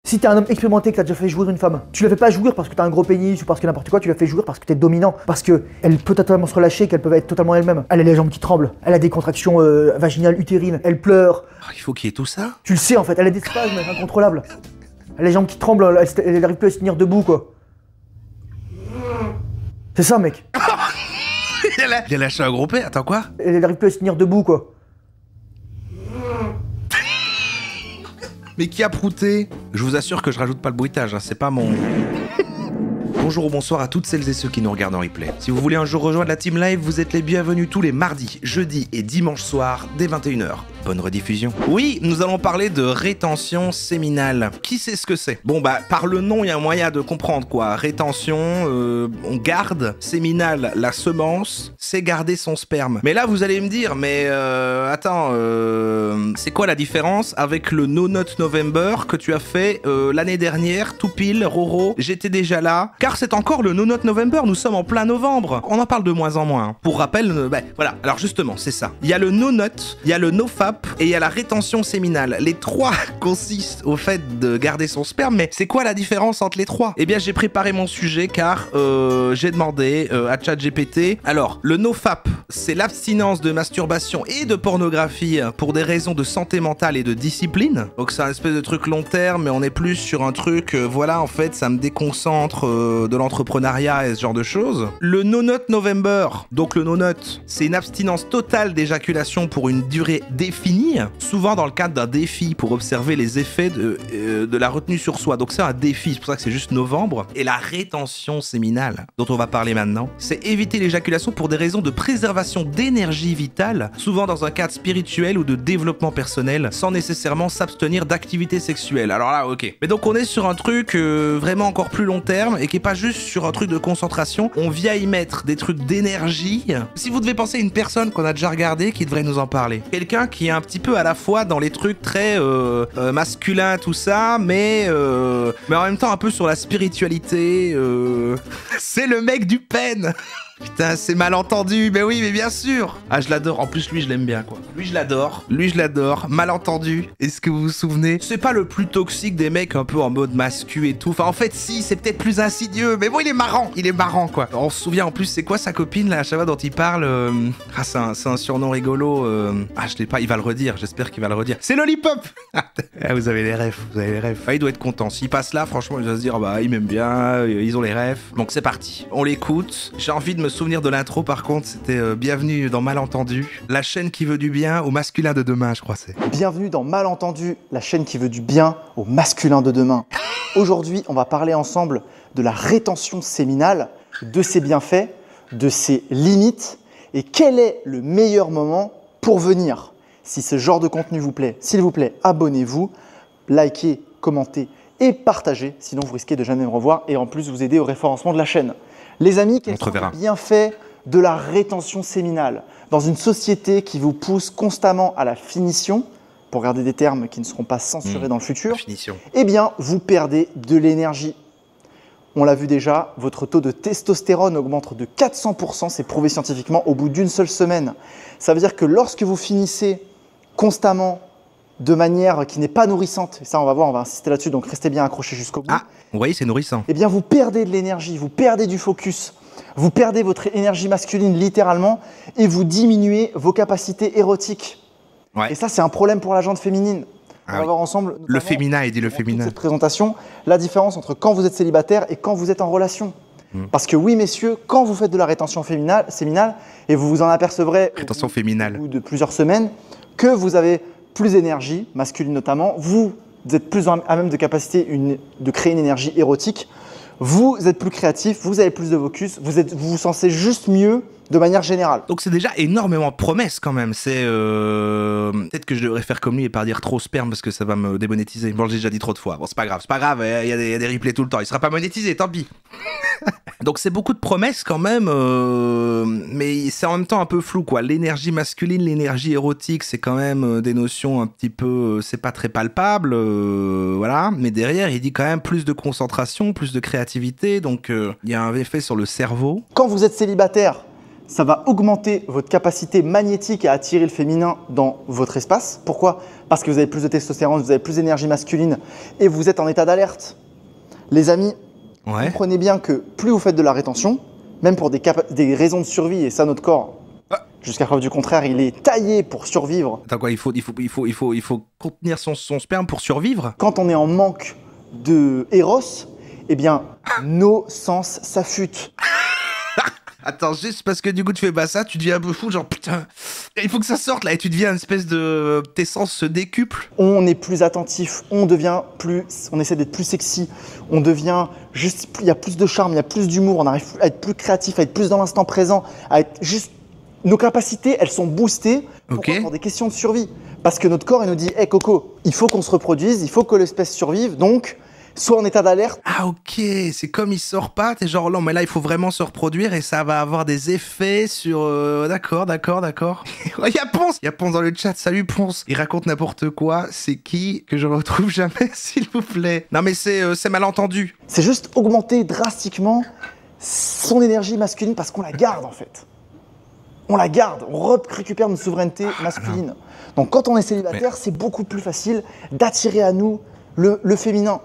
Si t'es un homme expérimenté que t'as déjà fait jouir une femme, tu la fais pas jouir parce que t'as un gros pénis ou parce que n'importe quoi, tu la fais jouir parce que t'es dominant, parce que elle peut totalement se relâcher, qu'elle peut être totalement elle-même. Elle a les jambes qui tremblent, elle a des contractions vaginales, utérines, elle pleure. Oh, il faut qu'il y ait tout ça. Tu le sais en fait, elle a des spasmes incontrôlables. Elle a les jambes qui tremblent, elle arrive plus à se tenir debout quoi. C'est ça mec. Il a lâché un gros P, attends quoi? Elle arrive plus à se tenir debout quoi. Mais qui a prouté? Je vous assure que je rajoute pas le bruitage, hein, c'est pas mon... Bonjour ou bonsoir à toutes celles et ceux qui nous regardent en replay. Si vous voulez un jour rejoindre la team live, vous êtes les bienvenus tous les mardis, jeudis et dimanches soirs dès 21h. Bonne rediffusion. Oui, nous allons parler de rétention séminale. Qui sait ce que c'est? Bon bah, par le nom, il y a un moyen de comprendre quoi. Rétention, on garde, séminale, la semence, c'est garder son sperme. Mais là, vous allez me dire, mais attends, c'est quoi la différence avec le No Nut November que tu as fait l'année dernière, tout pile, Roro, j'étais déjà là. Car c'est encore le No Nut November, nous sommes en plein novembre. On en parle de moins en moins. Pour rappel, voilà, alors justement, c'est ça. Il y a le No Nut, il y a le No Fap, et il y a la rétention séminale. Les trois consistent au fait de garder son sperme, mais c'est quoi la différence entre les trois? Eh bien, j'ai préparé mon sujet car j'ai demandé à ChatGPT. Alors, le NoFap, c'est l'abstinence de masturbation et de pornographie pour des raisons de santé mentale et de discipline. Donc c'est un espèce de truc long terme, mais on est plus sur un truc, voilà, en fait, ça me déconcentre de l'entrepreneuriat et ce genre de choses. Le No Nut November, donc le No Nut, c'est une abstinence totale d'éjaculation pour une durée définie, souvent dans le cadre d'un défi pour observer les effets de la retenue sur soi. Donc c'est un défi, c'est pour ça que c'est juste novembre. Et la rétention séminale, dont on va parler maintenant, c'est éviter l'éjaculation pour des raisons de préservation d'énergie vitale, souvent dans un cadre spirituel ou de développement personnel, sans nécessairement s'abstenir d'activité sexuelle. Alors là, ok. Mais donc on est sur un truc vraiment encore plus long terme et qui est pas juste sur un truc de concentration. On vient y mettre des trucs d'énergie. Si vous devez penser à une personne qu'on a déjà regardée qui devrait nous en parler, quelqu'un qui est un petit peu à la fois dans les trucs très masculins, tout ça, mais en même temps un peu sur la spiritualité. C'est le mec du Pen. Putain, c'est mal entendu, mais oui, mais bien sûr. Ah, je l'adore. En plus, lui, je l'aime bien, quoi. Lui, je l'adore. Malentendu. Est-ce que vous vous souvenez? C'est pas le plus toxique des mecs un peu en mode mascu et tout. Enfin, en fait, si, c'est peut-être plus insidieux. Mais bon, il est marrant, quoi. On se souvient, en plus, c'est quoi sa copine, là, à chaque fois dont il parle Ah, c'est un surnom rigolo. Ah, je l'ai pas, il va le redire. J'espère qu'il va le redire. C'est Lollipop. Ah, vous avez les refs. Ah, il doit être content. S'il passe là, franchement, il va se dire, bah, ils m'aiment bien, ils ont les refs. Donc, c'est parti. On l'écoute. J'ai envie de me souvenir de l'intro, par contre, c'était bienvenue dans Malentendu, la chaîne qui veut du bien au masculin de demain, je crois c'est. Bienvenue dans Malentendu, la chaîne qui veut du bien au masculin de demain. Aujourd'hui, on va parler ensemble de la rétention séminale, de ses bienfaits, de ses limites et quel est le meilleur moment pour venir. Si ce genre de contenu vous plaît, s'il vous plaît, abonnez-vous, likez, commentez et partagez, sinon vous risquez de jamais me revoir et en plus vous aider au référencement de la chaîne. Les amis, quels sont les bienfaits de la rétention séminale? Dans une société qui vous pousse constamment à la finition, pour garder des termes qui ne seront pas censurés dans le futur, eh bien, vous perdez de l'énergie. On l'a vu déjà, votre taux de testostérone augmente de 400%, c'est prouvé scientifiquement, au bout d'une seule semaine. Ça veut dire que lorsque vous finissez constamment de manière qui n'est pas nourrissante, et ça on va voir, on va insister là-dessus, donc restez bien accrochés jusqu'au bout. Ah, vous voyez, c'est nourrissant. Eh bien, vous perdez de l'énergie, vous perdez du focus, vous perdez votre énergie masculine littéralement et vous diminuez vos capacités érotiques. Ouais. Et ça, c'est un problème pour la jante féminine. On va voir ensemble, le féminin, il dit le féminin. Cette présentation, la différence entre quand vous êtes célibataire et quand vous êtes en relation. Parce que oui, messieurs, quand vous faites de la rétention séminale, et vous vous en apercevrez au bout de plusieurs semaines, que vous avez plus d'énergie, masculine notamment, vous êtes plus à même de capacité de créer une énergie érotique, vous êtes plus créatif, vous avez plus de focus, vous vous sentez juste mieux de manière générale. Donc c'est déjà énormément de promesses quand même. C'est peut-être que je devrais faire comme lui et pas dire trop sperme parce que ça va me démonétiser. Bon, j'ai déjà dit trop de fois. Bon, c'est pas grave, il y a des replays tout le temps. Il sera pas monétisé, tant pis. Donc c'est beaucoup de promesses quand même, mais c'est en même temps un peu flou quoi. L'énergie masculine, l'énergie érotique, c'est quand même des notions un petit peu, c'est pas très palpable, voilà. Mais derrière, il dit quand même plus de concentration, plus de créativité, donc il y a un effet sur le cerveau. Quand vous êtes célibataire, ça va augmenter votre capacité magnétique à attirer le féminin dans votre espace. Pourquoi? Parce que vous avez plus de testostérone, vous avez plus d'énergie masculine et vous êtes en état d'alerte. Les amis, comprenez bien que plus vous faites de la rétention, même pour des raisons de survie, et ça notre corps, jusqu'à preuve du contraire, il est taillé pour survivre. Attends quoi, il faut contenir son sperme pour survivre? Quand on est en manque de Eros, eh bien, nos sens s'affûtent. Attends, juste parce que du coup tu fais ça, tu deviens un peu fou, genre putain, il faut que ça sorte là, et tu deviens une espèce de... tes sens se décuplent. On est plus attentif, on essaie d'être plus sexy, on devient juste, il y a plus de charme, il y a plus d'humour, on arrive à être plus créatif, à être plus dans l'instant présent, à être juste... Nos capacités, elles sont boostées pour des questions de survie. Parce que notre corps, il nous dit, hey Coco, il faut qu'on se reproduise, il faut que l'espèce survive, donc... soit en état d'alerte. Ah ok, c'est comme il sort pas, t'es genre non mais là il faut vraiment se reproduire et ça va avoir des effets sur... D'accord. Il y a Ponce dans le chat, salut Ponce. Il raconte n'importe quoi, c'est qui que je retrouve jamais s'il vous plaît? Non mais c'est malentendu. C'est juste augmenter drastiquement son énergie masculine parce qu'on la garde en fait. On la garde, on récupère notre souveraineté masculine. Donc quand on est célibataire, c'est beaucoup plus facile d'attirer à nous le féminin.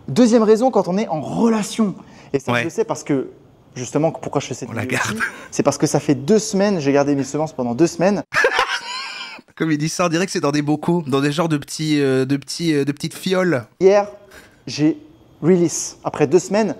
Deuxième raison, quand on est en relation. Et ça, je le sais parce que, justement, pourquoi je fais cette vidéo aussi, c'est parce que ça fait 2 semaines, j'ai gardé mes semences pendant 2 semaines. Comme il dit ça, on dirait que c'est dans des bocaux, dans des genres de petites fioles. Hier, j'ai release. Après 2 semaines,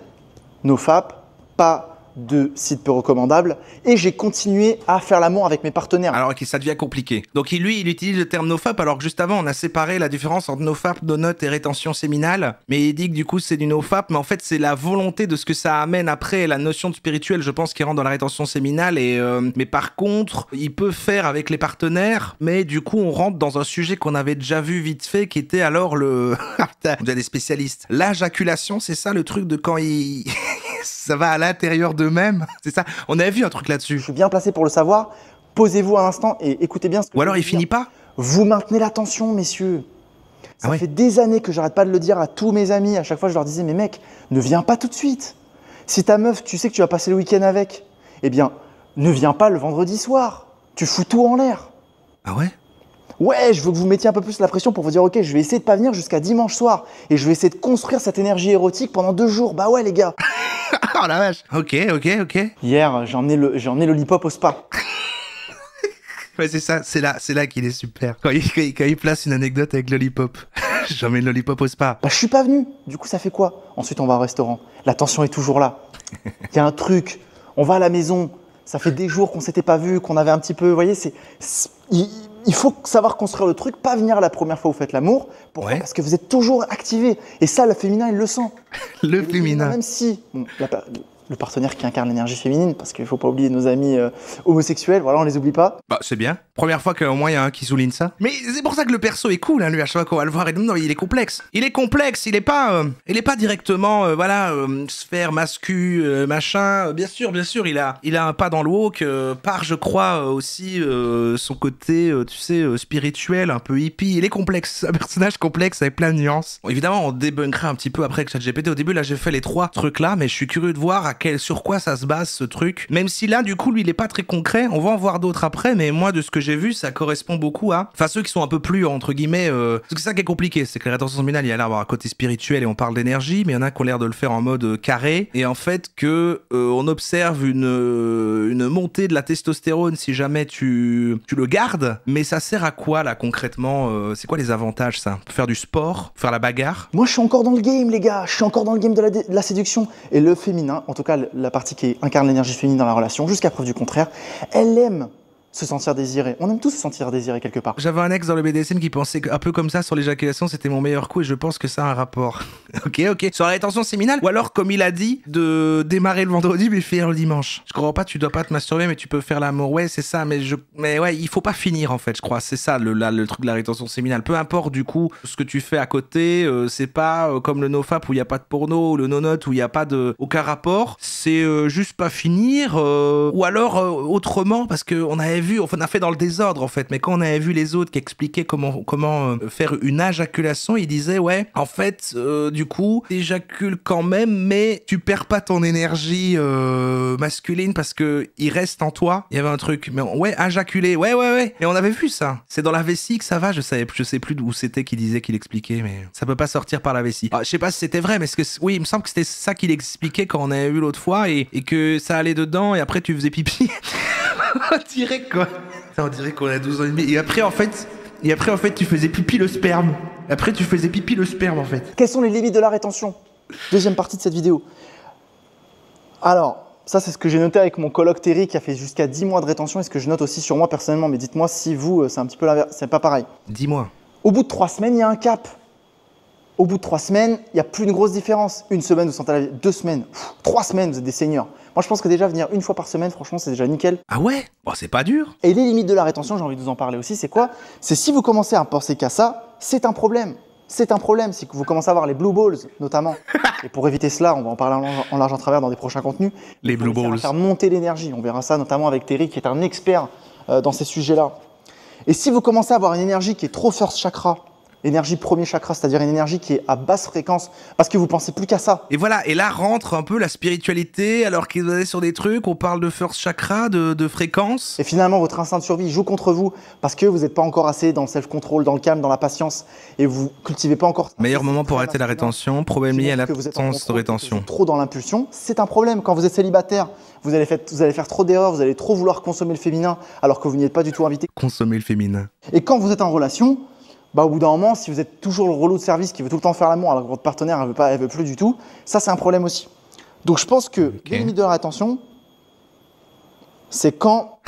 nofap, pas de site peu recommandable, et j'ai continué à faire l'amour avec mes partenaires. Alors ok, ça devient compliqué. Donc lui, il utilise le terme nofap, alors que juste avant, on a séparé la différence entre nofap, no-nut et rétention séminale, mais il dit que du coup, c'est du nofap, mais en fait, c'est la volonté de ce que ça amène après, la notion de spirituel, je pense, qui rentre dans la rétention séminale, et mais par contre, il peut faire avec les partenaires, mais du coup, on rentre dans un sujet qu'on avait déjà vu vite fait, qui était alors le... on a des spécialistes. L'éjaculation, c'est ça le truc de quand il... ça va à l'intérieur d'eux-mêmes, c'est ça. On avait vu un truc là-dessus. Je suis bien placé pour le savoir. Posez-vous un instant et écoutez bien ce que Ou alors il finit pas. Vous maintenez l'attention, messieurs. Ça fait des années que j'arrête pas de le dire à tous mes amis. À chaque fois, je leur disais, mais mec, ne viens pas tout de suite. Si ta meuf, tu sais que tu vas passer le week-end avec, eh bien, ne viens pas le vendredi soir. Tu fous tout en l'air. Ah ouais? Ouais, je veux que vous mettiez un peu plus la pression pour vous dire, ok, je vais essayer de pas venir jusqu'à dimanche soir. Et je vais essayer de construire cette énergie érotique pendant 2 jours. Bah ouais, les gars. Oh la vache. Ok. Hier, j'ai emmené Lollipop au spa. Ouais, c'est ça, c'est là qu'il est super. Quand il place une anecdote avec Lollipop. J'emmène Lollipop au spa. Bah, je suis pas venu. Du coup, ça fait quoi? Ensuite, on va au restaurant. La tension est toujours là. Il y a un truc. On va à la maison. Ça fait des jours qu'on s'était pas vu, qu'on avait un petit peu... Vous voyez, il faut savoir construire le truc, pas venir la première fois où vous faites l'amour. Pourquoi? Parce que vous êtes toujours activé. Et ça, le féminin, il le sent. Le féminin. Même si le partenaire qui incarne l'énergie féminine, parce qu'il ne faut pas oublier nos amis homosexuels, voilà, on les oublie pas. Bah, c'est bien. Première fois qu'au moins il y a un qui souligne ça. Mais c'est pour ça que le perso est cool, hein, lui, à chaque fois qu'on va le voir. Non, il est complexe. Il est est pas directement, sphère, mascu, machin. Bien sûr, il a un pas dans le walk, par, je crois, aussi son côté, tu sais, spirituel, un peu hippie. Il est complexe, un personnage complexe avec plein de nuances. Bon, évidemment, on débunkera un petit peu après avec ChatGPT. Au début, là, j'ai fait les 3 trucs là, mais je suis curieux de voir sur quoi ça se base, ce truc. Même si là, du coup, lui, il est pas très concret. On va en voir d'autres après, mais moi, de ce que j'ai vu, ça correspond beaucoup à... Enfin, ceux qui sont un peu plus, entre guillemets... Parce que c'est ça qui est compliqué, c'est que la rétention séminale, il y a l'air d'avoir un côté spirituel et on parle d'énergie, mais il y en a qui ont l'air de le faire en mode carré. Et en fait, que on observe une montée de la testostérone si jamais tu le gardes. Mais ça sert à quoi, là, concrètement? C'est quoi les avantages, ça? Faire du sport? Faire la bagarre? Moi, je suis encore dans le game, les gars. Je suis encore dans le game de la séduction. Et le féminin, en tout cas, la partie qui incarne l'énergie féminine dans la relation, jusqu'à preuve du contraire, elle aime se sentir désiré. On aime tous se sentir désiré quelque part. J'avais un ex dans le BDSM qui pensait un peu comme ça sur l'éjaculation, c'était mon meilleur coup et je pense que ça a un rapport. Ok. Sur la rétention séminale, ou alors comme il a dit, de démarrer le vendredi mais faire le dimanche. Je comprends pas, tu dois pas te masturber mais tu peux faire l'amour. Ouais, c'est ça, mais ouais, il faut pas finir en fait, je crois. C'est ça le truc de la rétention séminale. Peu importe du coup ce que tu fais à côté, c'est pas comme le nofap où il y a pas de porno, ou le no-nut où il y a pas aucun rapport. C'est juste pas finir, ou alors autrement parce que on avait vu vu, on a fait dans le désordre en fait, mais quand on avait vu les autres qui expliquaient comment faire une éjaculation, ils disaient ouais, en fait, du coup, t'éjacules quand même, mais tu perds pas ton énergie masculine parce que il reste en toi. Il y avait un truc, mais ouais, éjaculer, ouais. Et on avait vu ça. C'est dans la vessie que ça va. Je sais plus d'où c'était qu'il disait qu'il expliquait, mais ça peut pas sortir par la vessie. Je sais pas si c'était vrai, mais oui, il me semble que c'était ça qu'il expliquait quand on avait vu l'autre fois et que ça allait dedans et après tu faisais pipi. On dirait quoi. On dirait qu'on a 12 ans et demi. Et après en fait, tu faisais pipi le sperme. Après tu faisais pipi le sperme en fait. Quelles sont les limites de la rétention? Deuxième partie de cette vidéo. Alors, ça c'est ce que j'ai noté avec mon coloc Terry qui a fait jusqu'à 10 mois de rétention et ce que je note aussi sur moi personnellement. Mais dites-moi si vous, c'est un petit peu l'inverse, c'est pas pareil. 10 mois. Au bout de 3 semaines, il y a un cap. Au bout de 3 semaines, il n'y a plus une grosse différence. Une semaine, vous sentez la vie. 2 semaines, 3 semaines, vous êtes des seigneurs. Moi, je pense que déjà venir une fois par semaine, franchement, c'est déjà nickel. Ah ouais? Bon, c'est pas dur. Et les limites de la rétention, j'ai envie de vous en parler aussi, c'est quoi? C'est si vous commencez à penser qu'à ça, c'est un problème. C'est un problème, si vous commencez à avoir les blue balls, notamment. Et pour éviter cela, on va en parler en large en travers dans des prochains contenus. Les blue balls. Faire monter l'énergie. On verra ça notamment avec Terry, qui est un expert dans ces sujets-là. Et si vous commencez à avoir une énergie qui est trop first chakra, énergie premier chakra, c'est-à-dire une énergie qui est à basse fréquence, parce que vous pensez plus qu'à ça. Et voilà, et là rentre un peu la spiritualité, alors qu'ils allaient sur des trucs, on parle de first chakra, de fréquence. Et finalement, votre instinct de survie joue contre vous, parce que vous n'êtes pas encore assez dans le self-control, dans le calme, dans la patience, et vous cultivez pas encore... Meilleur moment pour arrêter la rétention, problème lié à l'absence de rétention. Trop dans l'impulsion, c'est un problème. Quand vous êtes célibataire, vous allez faire trop d'erreurs, vous allez trop vouloir consommer le féminin, alors que vous n'y êtes pas du tout invité. Consommer le féminin. Et quand vous êtes en relation... au bout d'un moment, si vous êtes toujours le relou de service qui veut tout le temps faire l'amour alors que votre partenaire elle veut plus du tout, ça c'est un problème aussi. Donc je pense que les limites de la rétention, c'est quand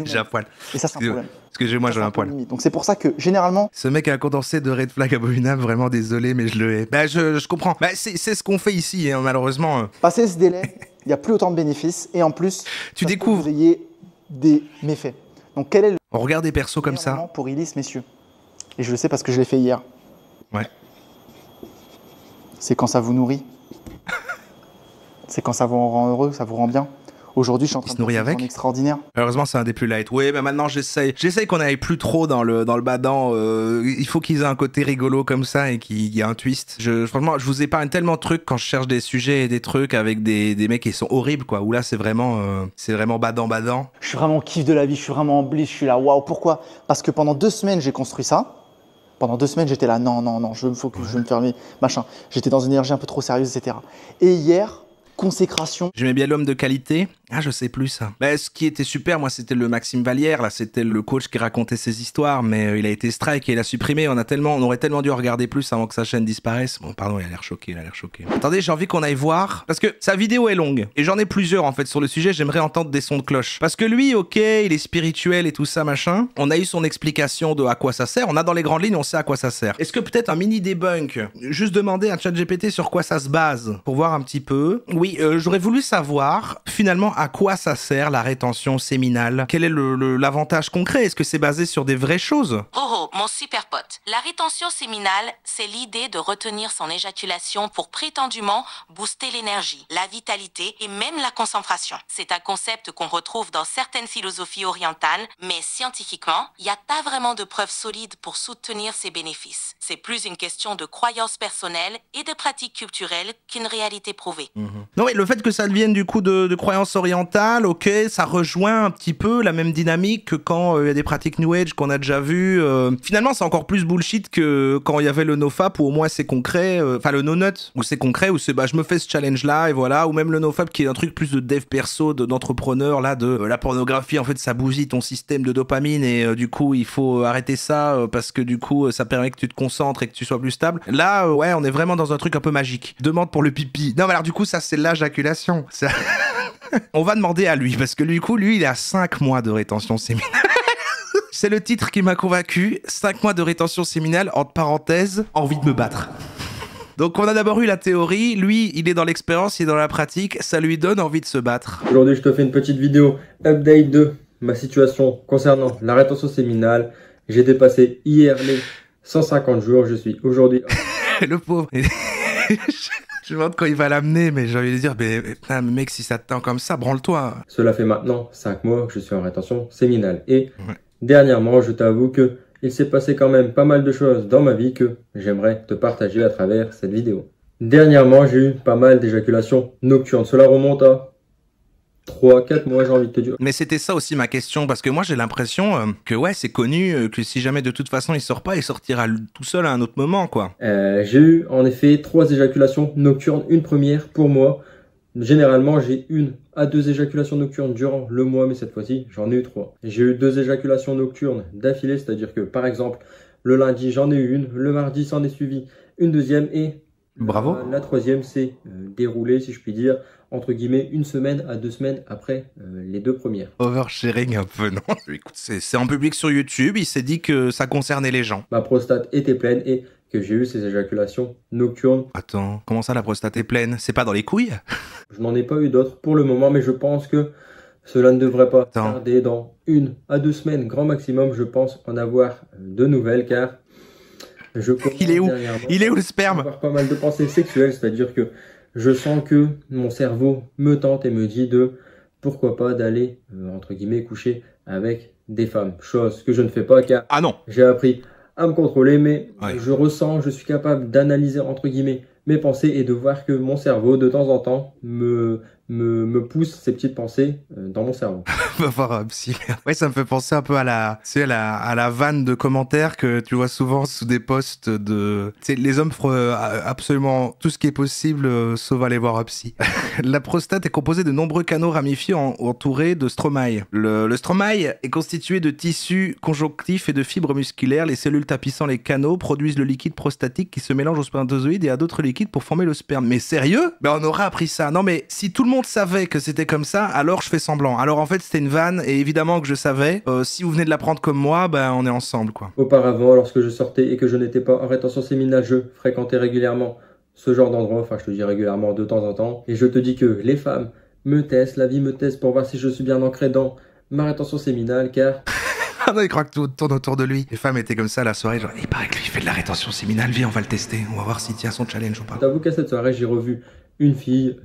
j'ai un poil. Et ça c'est un problème. Excusez-moi, j'ai un poil. Donc c'est pour ça que généralement... Ce mec a un condensé de red flag abominable, vraiment désolé, mais je le hais. Je comprends. C'est ce qu'on fait ici, hein, malheureusement. Passer ce délai, il n'y a plus autant de bénéfices et en plus, tu découvres que vous ayez des méfaits. Donc quel est le... On regarde des persos comme ça. Pour Illis, messieurs. Et je le sais parce que je l'ai fait hier. Ouais. C'est quand ça vous nourrit. C'est quand ça vous rend heureux, ça vous rend bien. Aujourd'hui, je suis en train de faire un extraordinaire. Heureusement, c'est un des plus light. Oui, mais maintenant, j'essaye qu'on n'aille plus trop dans le badant. Il faut qu'ils aient un côté rigolo comme ça et qu'il y ait un twist. Franchement, je vous épargne tellement de trucs quand je cherche des sujets et des trucs avec des mecs qui sont horribles, quoi. Où là, c'est vraiment badant. Je suis vraiment au kiff de la vie, je suis vraiment en bliss, je suis là, waouh. Pourquoi? Parce que pendant 2 semaines, j'ai construit ça. Pendant 2 semaines, j'étais là, non, je veux me focus, je veux me fermer, machin. J'étais dans une énergie un peu trop sérieuse, etc. Et hier, consécration. J'aimais bien l'homme de qualité. Ah, je sais plus ça. Ce qui était super, moi, c'était le Maxime Vallière. Là, c'était le coach qui racontait ses histoires, mais il a été strike et il a supprimé. On aurait tellement dû regarder plus avant que sa chaîne disparaisse. Bon, pardon, il a l'air choqué, Attendez, j'ai envie qu'on aille voir, parce que sa vidéo est longue et j'en ai plusieurs en fait sur le sujet. J'aimerais entendre des sons de cloche, parce que lui, ok, il est spirituel et tout ça, machin. On a eu son explication de à quoi ça sert. On a dans les grandes lignes, on sait à quoi ça sert. Est-ce que peut-être un mini debunk, juste demander à ChatGPT sur quoi ça se base pour voir un petit peu. Oui, j'aurais voulu savoir finalement à quoi ça sert la rétention séminale. Quel est l'avantage concret? Est-ce que c'est basé sur des vraies choses? Oh, mon super pote. La rétention séminale, c'est l'idée de retenir son éjaculation pour prétendument booster l'énergie, la vitalité et même la concentration. C'est un concept qu'on retrouve dans certaines philosophies orientales, mais scientifiquement, il n'y a pas vraiment de preuves solides pour soutenir ces bénéfices. C'est plus une question de croyances personnelles et de pratiques culturelles qu'une réalité prouvée. Non, mais le fait que ça devienne du coup de croyances orientales, ok, ça rejoint un petit peu la même dynamique que quand il y a des pratiques New Age qu'on a déjà vues. Finalement, c'est encore plus bullshit que quand il y avait le NoFap, où au moins c'est concret, enfin le No-Nut, où c'est concret, où c'est je me fais ce challenge-là, et voilà, ou même le NoFap qui est un truc plus de dev perso, d'entrepreneur, là, de la pornographie, en fait, ça bousille ton système de dopamine, et du coup, il faut arrêter ça, parce que du coup, ça permet que tu te concentres et que tu sois plus stable. Là, ouais, on est vraiment dans un truc un peu magique. Demande pour le pipi. Non, mais alors du coup, ça, c'est l'éjaculation. Ça... On va demander à lui, parce que du coup, lui, il a 5 mois de rétention séminale. C'est le titre qui m'a convaincu. 5 mois de rétention séminale, entre parenthèses, envie de me battre. Donc on a d'abord eu la théorie, lui il est dans l'expérience, il est dans la pratique, ça lui donne envie de se battre. Aujourd'hui je te fais une petite vidéo update de ma situation concernant la rétention séminale. J'ai dépassé hier les 150 jours, je suis aujourd'hui... Le pauvre. Je me demande quand il va l'amener, mais j'ai envie de dire, mais putain, mec, si ça te tend comme ça, branle-toi. Cela fait maintenant 5 mois que je suis en rétention séminale. Et Ouais. dernièrement, je t'avoue que il s'est passé quand même pas mal de choses dans ma vie que j'aimerais te partager à travers cette vidéo. Dernièrement, j'ai eu pas mal d'éjaculations nocturnes. Cela remonte à 3-4 mois, j'ai envie de te dire. Mais c'était ça aussi ma question, parce que moi j'ai l'impression que ouais, c'est connu, que si jamais de toute façon il sort pas, il sortira tout seul à un autre moment, quoi. J'ai eu en effet 3 éjaculations nocturnes, une première pour moi. Généralement, j'ai 1 à 2 éjaculations nocturnes durant le mois, mais cette fois-ci, j'en ai eu 3. J'ai eu 2 éjaculations nocturnes d'affilée, c'est-à-dire que par exemple, le lundi, j'en ai eu une, le mardi, s'en est suivi une deuxième, et Bravo. la troisième s'est déroulée, si je puis dire, entre guillemets, 1 semaine à 2 semaines après les 2 premières. Oversharing un peu, non? Écoute, c'est en public sur YouTube, il s'est dit que ça concernait les gens. Ma prostate était pleine et que j'ai eu ces éjaculations nocturnes. Attends, comment ça la prostate est pleine? C'est pas dans les couilles? Je n'en ai pas eu d'autres pour le moment, mais je pense que cela ne devrait pas tarder. Dans 1 à 2 semaines, grand maximum, je pense en avoir de nouvelles, car je commence Il est où? Il est où le à sperme? avoir pas mal de pensées sexuelles, c'est-à-dire que je sens que mon cerveau me tente et me dit de pourquoi pas d'aller, entre guillemets, coucher avec des femmes. Chose que je ne fais pas, car Ah non. j'ai appris à me contrôler, mais Ouais. je ressens, je suis capable d'analyser, entre guillemets, mes pensées et de voir que mon cerveau, de temps en temps, me pousse ces petites pensées dans mon cerveau. Va voir un psy. Ouais, ça me fait penser un peu à la, tu sais, à la vanne de commentaires que tu vois souvent sous des posts de, tu sais, les hommes feront absolument tout ce qui est possible sauf aller voir un psy. La prostate est composée de nombreux canaux ramifiés entourés de stromae. Le stromae est constitué de tissus conjonctifs et de fibres musculaires. Les cellules tapissant les canaux produisent le liquide prostatique qui se mélange au spermatozoïde et à d'autres liquides pour former le sperme. Mais sérieux? Ben on aurait appris ça. Non mais si tout le monde savait que c'était comme ça, alors je fais semblant. Alors en fait c'était une vanne et évidemment que je savais. Si vous venez de l'apprendre comme moi, ben on est ensemble quoi. Auparavant, lorsque je sortais et que je n'étais pas en rétention séminale, je fréquentais régulièrement ce genre d'endroit, enfin je te dis régulièrement de temps en temps, et je te dis que les femmes me testent, la vie me teste pour voir si je suis bien ancré dans ma rétention séminale, car Ah non, il croit que tout tourne autour de lui. Les femmes étaient comme ça à la soirée, genre il paraît que lui il fait de la rétention séminale, viens on va le tester, on va voir s'il tient son challenge ou pas. je t'avoue qu'à cette soirée, j'ai revu une fille,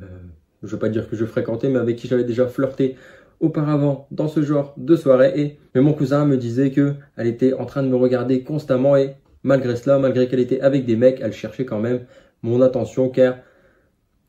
je veux pas dire que je fréquentais, mais avec qui j'avais déjà flirté auparavant dans ce genre de soirée, mais mon cousin me disait que elle était en train de me regarder constamment et malgré cela, malgré qu'elle était avec des mecs, elle cherchait quand même mon attention, car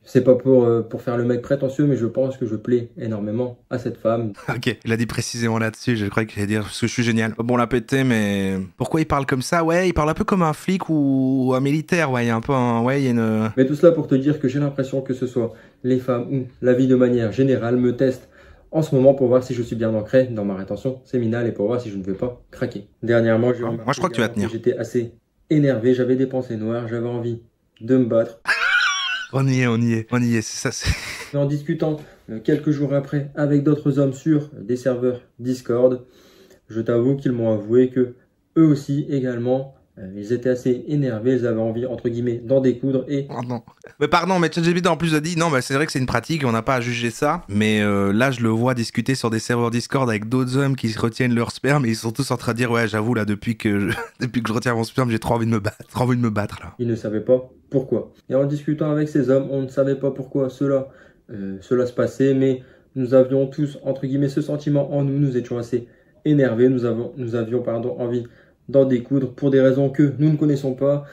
c'est pas pour faire le mec prétentieux, mais je pense que je plais énormément à cette femme. Ok, il a dit précisément là-dessus, je croyais qu'il allait dire parce que je suis génial. Bon, l'a pété, mais pourquoi il parle comme ça? Ouais, il parle un peu comme un flic ou un militaire, ouais, il y a un peu un... Ouais, il y a une... Mais tout cela pour te dire que j'ai l'impression que ce soit les femmes ou la vie de manière générale me testent en ce moment pour voir si je suis bien ancré dans ma rétention séminale et pour voir si je ne vais pas craquer. Dernièrement, j'ai Moi, je crois que tu vas tenir. J'étais assez énervé, j'avais des pensées noires, j'avais envie de me battre. On y est, c'est ça, Et en discutant quelques jours après avec d'autres hommes sur des serveurs Discord, je t'avoue qu'ils m'ont avoué que eux aussi également, ils étaient assez énervés, ils avaient envie entre guillemets d'en découdre et Oh non. Mais pardon, mais ChatGPT en plus a dit non, bah c'est vrai que c'est une pratique, on n'a pas à juger ça. Mais là, je le vois discuter sur des serveurs Discord avec d'autres hommes qui se retiennent leur sperme et ils sont tous en train de dire ouais, j'avoue là, depuis que je retiens mon sperme, j'ai trop envie de me battre, là. ils ne savaient pas pourquoi. Et en discutant avec ces hommes, on ne savait pas pourquoi cela se passait, mais nous avions tous entre guillemets ce sentiment en nous, nous étions assez énervés, nous avions envie d'en découdre pour des raisons que nous ne connaissons pas.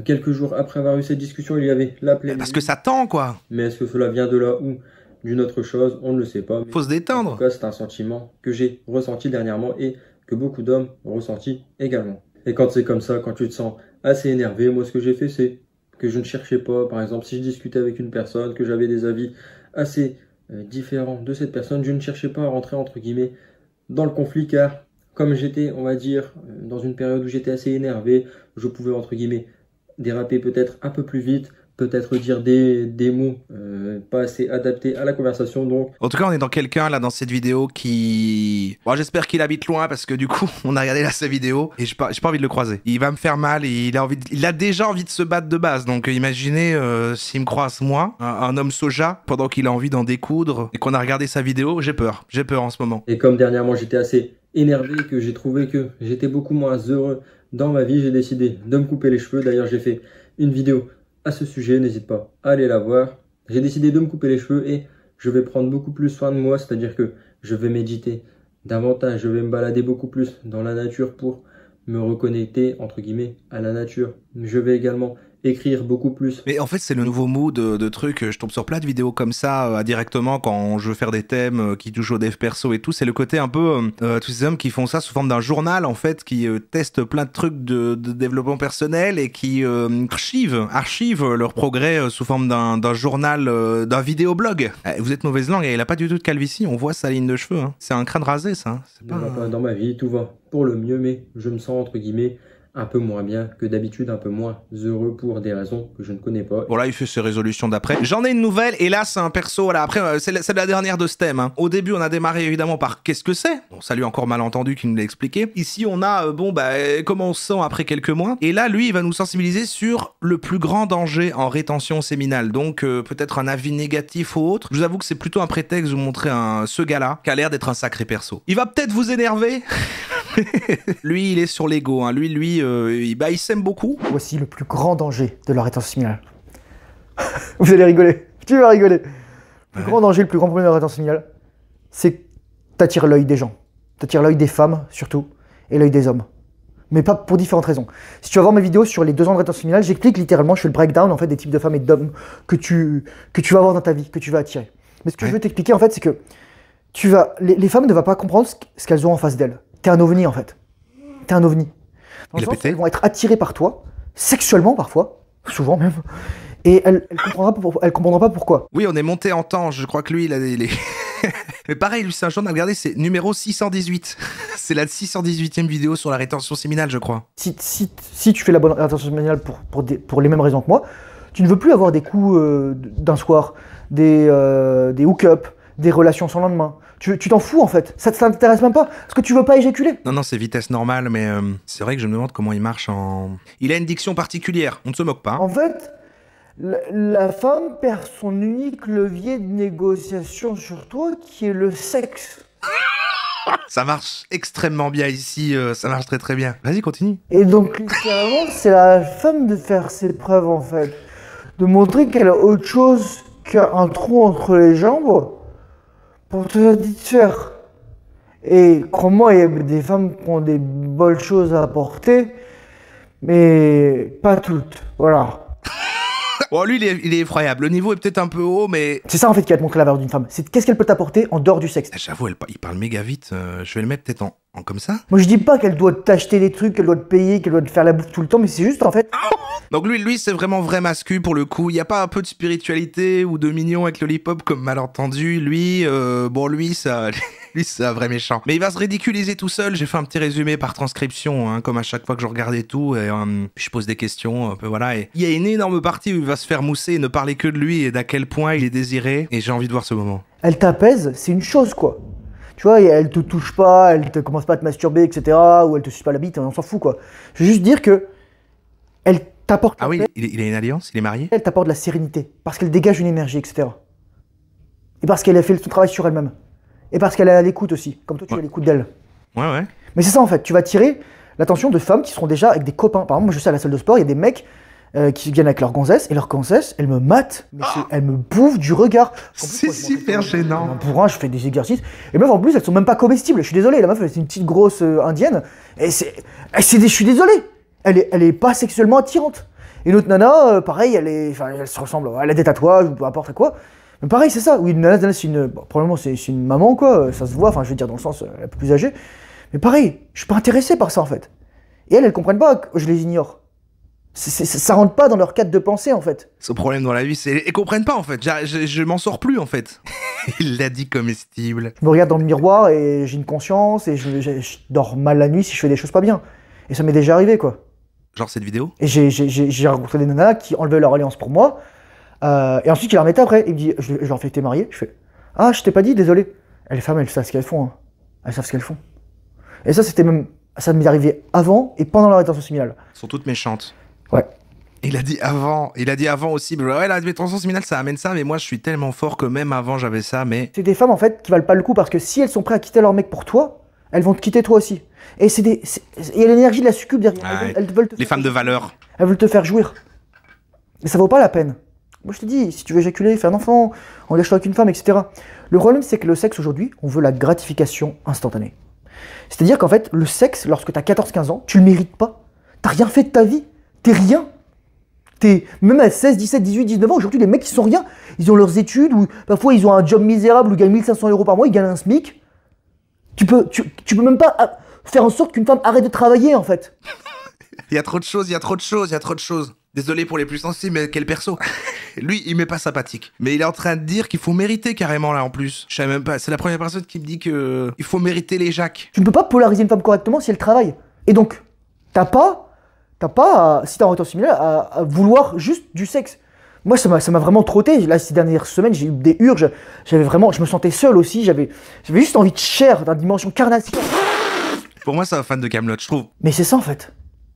Quelques jours après avoir eu cette discussion, il y avait la playlist. Parce que ça tend quoi. Mais est-ce que cela vient de là ou d'une autre chose? On ne le sait pas. Faut se En détendre. tout cas, c'est un sentiment que j'ai ressenti dernièrement et que beaucoup d'hommes ont ressenti également. Et quand c'est comme ça, quand tu te sens assez énervé, moi ce que j'ai fait, c'est que je ne cherchais pas, par exemple, si je discutais avec une personne, que j'avais des avis assez différents de cette personne, je ne cherchais pas à rentrer entre guillemets dans le conflit, car comme j'étais, on va dire, dans une période où j'étais assez énervé, je pouvais entre guillemets déraper peut-être un peu plus vite, peut-être dire des mots pas assez adaptés à la conversation. Donc En tout cas, on est dans quelqu'un là dans cette vidéo qui... Bon, j'espère qu'il habite loin parce que du coup, on a regardé là sa vidéo et j'ai pas envie de le croiser. Il va me faire mal et il a déjà envie de se battre de base. Donc imaginez s'il me croise moi, un homme soja, pendant qu'il a envie d'en découdre et qu'on a regardé sa vidéo, j'ai peur en ce moment. et comme dernièrement j'étais assez énervé, que j'ai trouvé que j'étais beaucoup moins heureux dans ma vie, j'ai décidé de me couper les cheveux. D'ailleurs, j'ai fait une vidéo à ce sujet, n'hésite pas à aller la voir. J'ai décidé de me couper les cheveux et je vais prendre beaucoup plus soin de moi, c'est-à-dire que je vais méditer davantage, je vais me balader beaucoup plus dans la nature pour me reconnecter, entre guillemets, à la nature. Je vais également écrire beaucoup plus. Mais en fait, c'est le nouveau mood de trucs. Je tombe sur plein de vidéos comme ça directement quand je veux faire des thèmes qui touchent au dev perso et tout. C'est le côté un peu tous ces hommes qui font ça sous forme d'un journal en fait, qui testent plein de trucs de développement personnel et qui archivent leur progrès sous forme d'un journal, d'un vidéoblog. Vous êtes mauvaise langue et il a pas du tout de calvitie. On voit sa ligne de cheveux. Hein. C'est un crâne rasé, ça. C'est pas... Dans ma vie, tout va pour le mieux, mais je me sens entre guillemets un peu moins bien que d'habitude, un peu moins heureux pour des raisons que je ne connais pas. Bon là il fait ses résolutions d'après. J'en ai une nouvelle et là c'est un perso, voilà. Après c'est la dernière de ce thème. Hein. Au début on a démarré évidemment par qu'est-ce que c'est. Bon ça lui encore malentendu qui nous l'a expliqué. Ici on a comment on se sent après quelques mois. Et là lui il va nous sensibiliser sur le plus grand danger en rétention séminale. Donc peut-être un avis négatif ou autre. Je vous avoue que c'est plutôt un prétexte de vous montrer ce gars-là qui a l'air d'être un sacré perso. Il va peut-être vous énerver. Lui il est sur l'ego. Hein. Lui il s'aime beaucoup. Voici le plus grand danger de la rétention séminale. Vous allez rigoler. Tu vas rigoler. Le plus grand danger, le plus grand problème de la rétention séminale, c'est que t'attires l'œil des gens. T'attires l'œil des femmes, surtout, et l'œil des hommes. Mais pas pour différentes raisons. Si tu vas voir mes vidéos sur les 2 ans de rétention séminale, j'explique littéralement, je fais le breakdown en fait, des types de femmes et d'hommes que tu vas avoir dans ta vie, que tu vas attirer. Mais ce que je veux t'expliquer, en fait, c'est que les femmes ne vont pas comprendre ce qu'elles ont en face d'elles. T'es un ovni, en fait. T'es un ovni. Dans le sens où elles vont être attirées par toi, sexuellement parfois, souvent même, et elles comprendront pas pourquoi. Oui, on est monté en temps, je crois que lui, il est... Mais pareil, lui, c'est un journal, regardez, c'est numéro 618. C'est la 618e vidéo sur la rétention séminale, je crois. Si tu fais la bonne rétention séminale pour les mêmes raisons que moi, tu ne veux plus avoir des coups d'un soir, des hook-up, des relations sans lendemain. Tu t'en fous en fait, ça t'intéresse même pas, parce que tu veux pas éjaculer. Non, c'est vitesse normale, mais c'est vrai que je me demande comment il marche en... Il a une diction particulière, on ne se moque pas. Hein. En fait, la femme perd son unique levier de négociation sur toi, qui est le sexe. Ça marche extrêmement bien ici, ça marche très très bien. Vas-y, continue. Et donc, littéralement, c'est à la femme de faire ses preuves en fait. De montrer qu'elle a autre chose qu'un trou entre les jambes. Pour te satisfaire. Et crois-moi, il y a des femmes qui ont des bonnes choses à apporter, mais pas toutes. Voilà. Bon, lui, il est effroyable. Le niveau est peut-être un peu haut, mais... C'est ça, en fait, qui va te montrer la valeur d'une femme. C'est qu'est-ce qu'elle peut t'apporter en dehors du sexe. J'avoue, il parle méga vite. Je vais le mettre peut-être en comme ça. Moi, je dis pas qu'elle doit t'acheter des trucs, qu'elle doit te payer, qu'elle doit te faire la bouffe tout le temps, mais c'est juste, en fait... Donc lui, c'est vraiment vrai mascu, pour le coup. Il n'y a pas un peu de spiritualité ou de mignon avec le hip-hop comme malentendu. Lui, ça... Lui, c'est un vrai méchant. Mais il va se ridiculiser tout seul. J'ai fait un petit résumé par transcription, hein, comme à chaque fois que je regardais tout. Et je pose des questions, un peu, voilà. Et il y a une énorme partie où il va se faire mousser et ne parler que de lui et d'à quel point il est désiré. Et j'ai envie de voir ce moment. Elle t'apaise, c'est une chose, quoi. Tu vois, elle te touche pas, elle te commence pas à te masturber, etc. Ou elle te suce pas la bite, on s'en fout, quoi. Je veux juste dire que elle t'apporte... Ah oui, il a une alliance, il est marié. Elle t'apporte de la sérénité, parce qu'elle dégage une énergie, etc. Et parce qu'elle a fait son travail sur elle-même. Et parce qu'elle est à l'écoute aussi, comme toi tu es à l'écoute d'elle. Ouais. Mais c'est ça en fait, tu vas attirer l'attention de femmes qui seront déjà avec des copains. Par exemple, moi je sais à la salle de sport, il y a des mecs qui viennent avec leur gonzesse, et leur gonzesse, elle me mate, mais elle me bouffe du regard. C'est super gênant. Pour un, je fais des exercices, et meuf en plus elles sont même pas comestibles, je suis désolé, la meuf c'est une petite grosse indienne, et je suis désolé, elle est pas sexuellement attirante. Et une autre nana, pareil, elle se ressemble, elle a des tatouages, ou peu importe quoi. Mais pareil, c'est ça. Oui, une nana, probablement c'est une maman, quoi. Ça se voit, enfin, je veux dire, dans le sens un peu plus âgée. Mais pareil, je suis pas intéressé par ça, en fait. Et elles comprennent pas que je les ignore. Ça rentre pas dans leur cadre de pensée, en fait. Ce problème dans la vie, c'est... Ils comprennent pas, en fait. Je m'en sors plus, en fait. Il l'a dit comestible. Je me regarde dans le miroir et j'ai une conscience et je dors mal la nuit si je fais des choses pas bien. Et ça m'est déjà arrivé, quoi. Genre cette vidéo. Et j'ai rencontré des nanas qui enlevaient leur alliance pour moi. Et ensuite, il la remettait après. Il me dit, je leur fais, t'es marié? Je fais, ah, je t'ai pas dit, désolé. Les femmes, elles savent ce qu'elles font. Hein. Elles savent ce qu'elles font. Et ça m'est arrivé avant et pendant la rétention séminale. Elles sont toutes méchantes. Ouais. Il a dit avant aussi, mais ouais, la rétention séminale, ça amène ça, mais moi, je suis tellement fort que même avant, j'avais ça, mais... C'est des femmes, en fait, qui valent pas le coup parce que si elles sont prêtes à quitter leur mec pour toi, elles vont te quitter toi aussi. Et il y a l'énergie de la succube derrière. Ouais. Elles veulent te les femmes de valeur. Elles veulent te faire jouir. Mais ça vaut pas la peine. Moi je te dis, si tu veux éjaculer, faire un enfant, engage-toi avec une femme, etc. Le problème c'est que le sexe aujourd'hui, on veut la gratification instantanée. C'est-à-dire qu'en fait, le sexe, lorsque tu as 14-15 ans, tu le mérites pas. T'as rien fait de ta vie. T'es rien. Même à 16, 17, 18, 19 ans, aujourd'hui les mecs ils sont rien. Ils ont leurs études, ou parfois ils ont un job misérable où ils gagnent 1500 € par mois, ils gagnent un SMIC. Tu peux même pas faire en sorte qu'une femme arrête de travailler en fait. Il y a trop de choses, il y a trop de choses, il y a trop de choses. Désolé pour les plus sensibles, mais quel perso. Lui, il m'est pas sympathique. Mais il est en train de dire qu'il faut mériter carrément là en plus. Je sais même pas, c'est la première personne qui me dit que il faut mériter les jacks. Tu ne peux pas polariser une femme correctement si elle travaille. Et donc, si t'as un retour similaire, à vouloir juste du sexe. Moi, ça m'a vraiment trotté. Là, ces dernières semaines, j'ai eu des urges. Je me sentais seul aussi. J'avais juste envie de chair, d'une dimension carnassière. Pour moi, c'est un fan de Kaamelott, je trouve. Mais c'est ça en fait.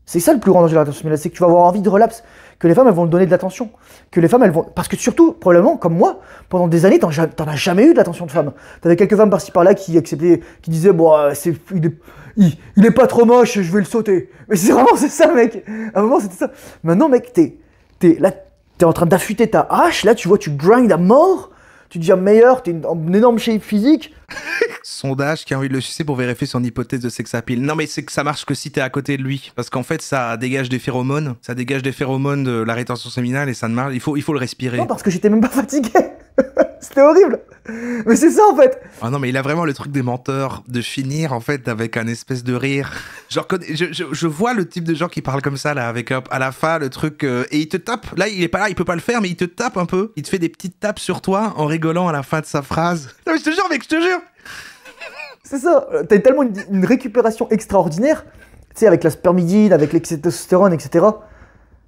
C'est ça le plus grand danger de l'attention similaire, c'est que tu vas avoir envie de relapse, que les femmes elles vont te donner de l'attention, que les femmes elles vont... Parce que surtout, probablement, comme moi, pendant des années, t'en as jamais eu de l'attention de femme. T'avais quelques femmes par-ci par-là qui acceptaient, qui disaient, bon, il est pas trop moche, je vais le sauter. Mais c'est ça mec. À un moment c'était ça. Maintenant mec, t'es en train d'affûter ta hache, là tu vois, tu grindes à mort, tu deviens meilleur, t'es en énorme shape physique. Sondage qui a envie de le sucer pour vérifier son hypothèse de sex appeal. Non mais c'est que ça marche que si t'es à côté de lui. Parce qu'en fait ça dégage des phéromones. Ça dégage des phéromones de la rétention séminale et ça ne marche. Il faut le respirer. Non parce que j'étais même pas fatigué. C'était horrible. Mais c'est ça en fait. Ah non mais il a vraiment le truc des menteurs. De finir en fait avec un espèce de rire. Genre je vois le type de gens qui parlent comme ça là. Avec à la fin le truc et il te tape. Là il est pas là, il peut pas le faire mais il te tape un peu. Il te fait des petites tapes sur toi en rigolant à la fin de sa phrase. Non mais je te jure mec, je te jure. C'est ça, t'as tellement une récupération extraordinaire, tu sais, avec la spermidine, avec l'extestostérone, etc.,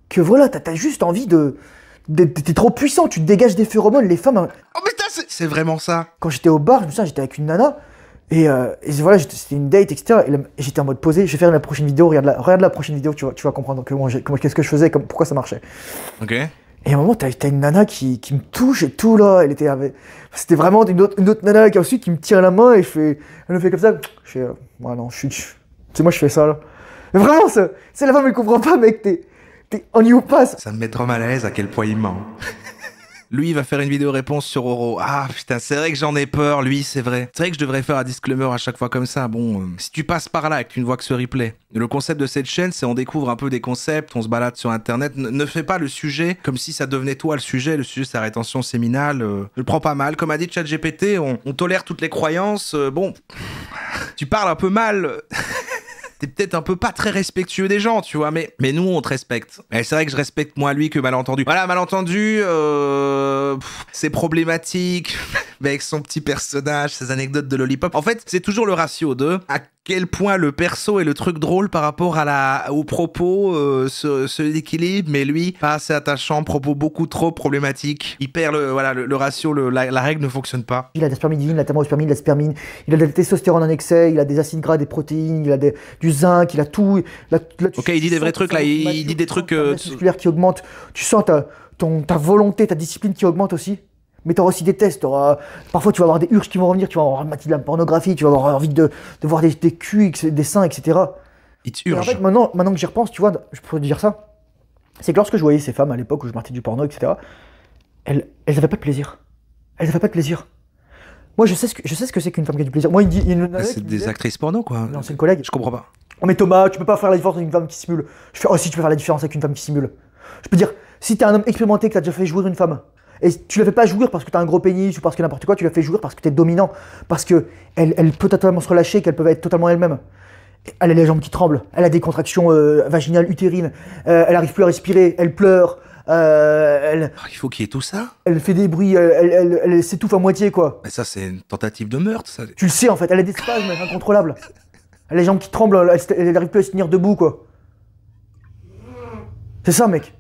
que voilà, t'as juste envie t'es trop puissant, tu te dégages des phéromones, les femmes... Oh mais c'est vraiment ça. Quand j'étais au bar, je me souviens, j'étais avec une nana, et voilà, c'était une date, etc., et j'étais en mode posé, je vais faire la prochaine vidéo, regarde la prochaine vidéo, tu vas comprendre qu'est-ce que je faisais, pourquoi ça marchait. Ok. Et à un moment, t'as une nana qui me touche et tout, là. C'était vraiment une autre nana qui ensuite qui me tire la main et elle me fait comme ça. Je fais, ouais, non, tu sais, moi, je fais ça, là. Mais vraiment, c'est la femme, elle comprend pas, mec. On y ou pas. Ça me met trop mal à l'aise à quel point il ment. Lui, il va faire une vidéo réponse sur Oro. Ah putain, c'est vrai que j'en ai peur, lui, c'est vrai. C'est vrai que je devrais faire un disclaimer à chaque fois comme ça. Bon, si tu passes par là et que tu ne vois que ce replay, le concept de cette chaîne, c'est on découvre un peu des concepts, on se balade sur internet. Ne fais pas le sujet comme si ça devenait toi le sujet. Le sujet, c'est la rétention séminale. Ne le prends pas mal. Comme a dit ChatGPT, on tolère toutes les croyances. Bon, tu parles un peu mal. T'es peut-être un peu pas très respectueux des gens, tu vois, mais nous, on te respecte. Et c'est vrai que je respecte moins lui que Malentendu. Voilà, Malentendu, c'est problématique, mais avec son petit personnage, ses anecdotes de Lollipop. En fait, c'est toujours le ratio de à quel point le perso est le truc drôle par rapport aux propos, ce équilibre, mais lui, pas assez attachant, propos beaucoup trop problématiques. Il perd le ratio, la règle ne fonctionne pas. Il a de la spermidine, la thermospermine, de la spermine, il a de la testostérone en excès, il a des acides gras, des protéines, il a du zinc, il a tout. Ok, il dit des vrais trucs là, il dit des trucs... musculaire qui augmente, tu sens ta volonté, ta discipline qui augmente aussi. Mais t'auras aussi des tests, parfois tu vas avoir des urges qui vont revenir, tu vas avoir de la pornographie, tu vas avoir envie de voir des culs, des seins, etc. Il te urge. En fait, maintenant que j'y repense, tu vois, je peux te dire ça, c'est que lorsque je voyais ces femmes à l'époque où je martais du porno, etc., elles avaient pas de plaisir. Elles avaient pas de plaisir. Moi, je sais ce que c'est qu'une femme qui a du plaisir. Moi, il y a une c'est des actrices porno, quoi. Non, c'est une collègue. Je comprends pas. Oh, mais Thomas, tu peux pas faire la différence avec une femme qui simule. Je fais, oh, si, tu peux faire la différence avec une femme qui simule. Je peux dire, si t'es un homme expérimenté, que t'as déjà fait jouir une femme, et tu la fais pas jouir parce que t'as un gros pénis ou parce que n'importe quoi, tu la fais jouir parce que t'es dominant, parce que elle peut totalement se relâcher, qu'elle peut être totalement elle-même. Elle a les jambes qui tremblent, elle a des contractions vaginales, utérines, elle arrive plus à respirer, elle pleure, il faut qu'il y ait tout ça. Elle fait des bruits, elle s'étouffe à moitié, quoi. Mais ça, c'est une tentative de meurtre, ça. Tu le sais, en fait, elle a des spasmes incontrôlables. Elle a les jambes qui tremblent, elle arrive plus à se tenir debout, quoi. C'est ça, mec.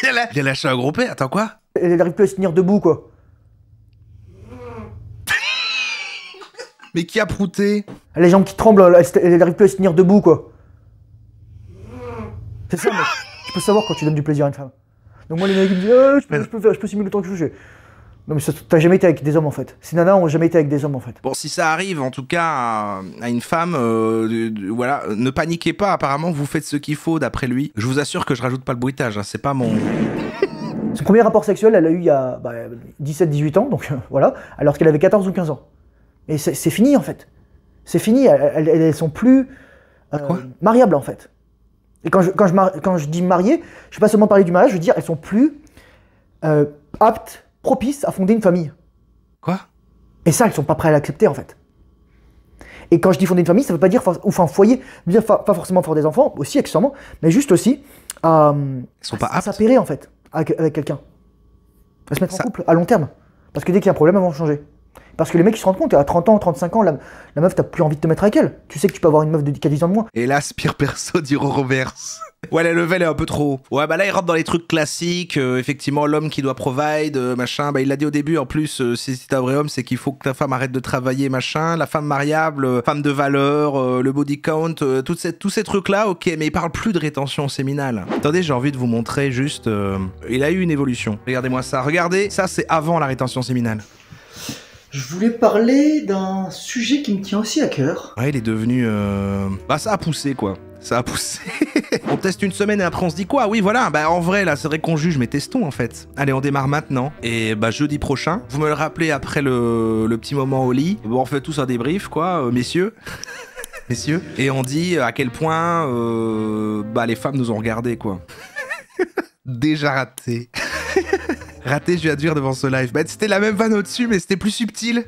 Il a lâché un gros pet, attends quoi? Elle arrive plus à se tenir debout, quoi. Mais qui a prouté? Elle a les jambes qui tremblent, elle arrive plus à se tenir debout, quoi. C'est ça, mec. Tu peux savoir quand tu donnes du plaisir à une femme. Donc moi, les mecs ils me disent, je peux simuler autant que je veux. Non mais t'as jamais été avec des hommes en fait. Ces nanas ont jamais été avec des hommes en fait. Bon, si ça arrive en tout cas à une femme, voilà, ne paniquez pas, apparemment vous faites ce qu'il faut d'après lui. Je vous assure que je rajoute pas le bruitage, hein, c'est pas mon... Son premier rapport sexuel, elle l'a eu il y a 17-18 ans, donc voilà, alors qu'elle avait 14 ou 15 ans. Et c'est fini en fait. C'est fini, elles sont plus mariables en fait. Et quand je dis mariées, je ne vais pas seulement parler du mariage, je veux dire elles sont plus aptes, propices à fonder une famille. Quoi? Et ça, elles sont pas prêtes à l'accepter en fait. Et quand je dis fonder une famille, ça veut pas dire, enfin foyer, pas forcément faire des enfants, aussi accessoirement, mais juste aussi Elles sont pas aptes. s'appairer en fait avec quelqu'un. À se mettre en couple à long terme. Parce que dès qu'il y a un problème, elles vont changer. Parce que les mecs ils se rendent compte, à 30 ans, 35 ans, la meuf, t'as plus envie de te mettre avec elle. Tu sais que tu peux avoir une meuf qui a 10 ans de moins. Hélas, pire perso d'Hiro Roberts. Ouais, la level est un peu trop. Ouais, bah là, il rentre dans les trucs classiques. Effectivement, l'homme qui doit provide, machin. Bah, il l'a dit au début, en plus, si t'es un vrai homme, c'est qu'il faut que ta femme arrête de travailler, machin. La femme mariable, femme de valeur, le body count, tous ces trucs-là, ok, mais il parle plus de rétention séminale. Attendez, j'ai envie de vous montrer juste... il a eu une évolution. Regardez-moi ça. Regardez, ça, c'est avant la rétention séminale. Je voulais parler d'un sujet qui me tient aussi à cœur. Ouais, il est devenu... Bah, ça a poussé, quoi. Ça a poussé. On teste une semaine et après on se dit quoi? Oui, voilà, bah en vrai, là, c'est vrai qu'on juge, mais testons en fait. Allez, on démarre maintenant. Et bah jeudi prochain, vous me le rappelez après le petit moment au lit. Bon, on fait tous un débrief, quoi, messieurs. Messieurs. Et on dit à quel point bah les femmes nous ont regardés, quoi. Déjà raté. Raté, je viens de dire devant ce live. Bah, c'était la même vanne au-dessus, mais c'était plus subtil.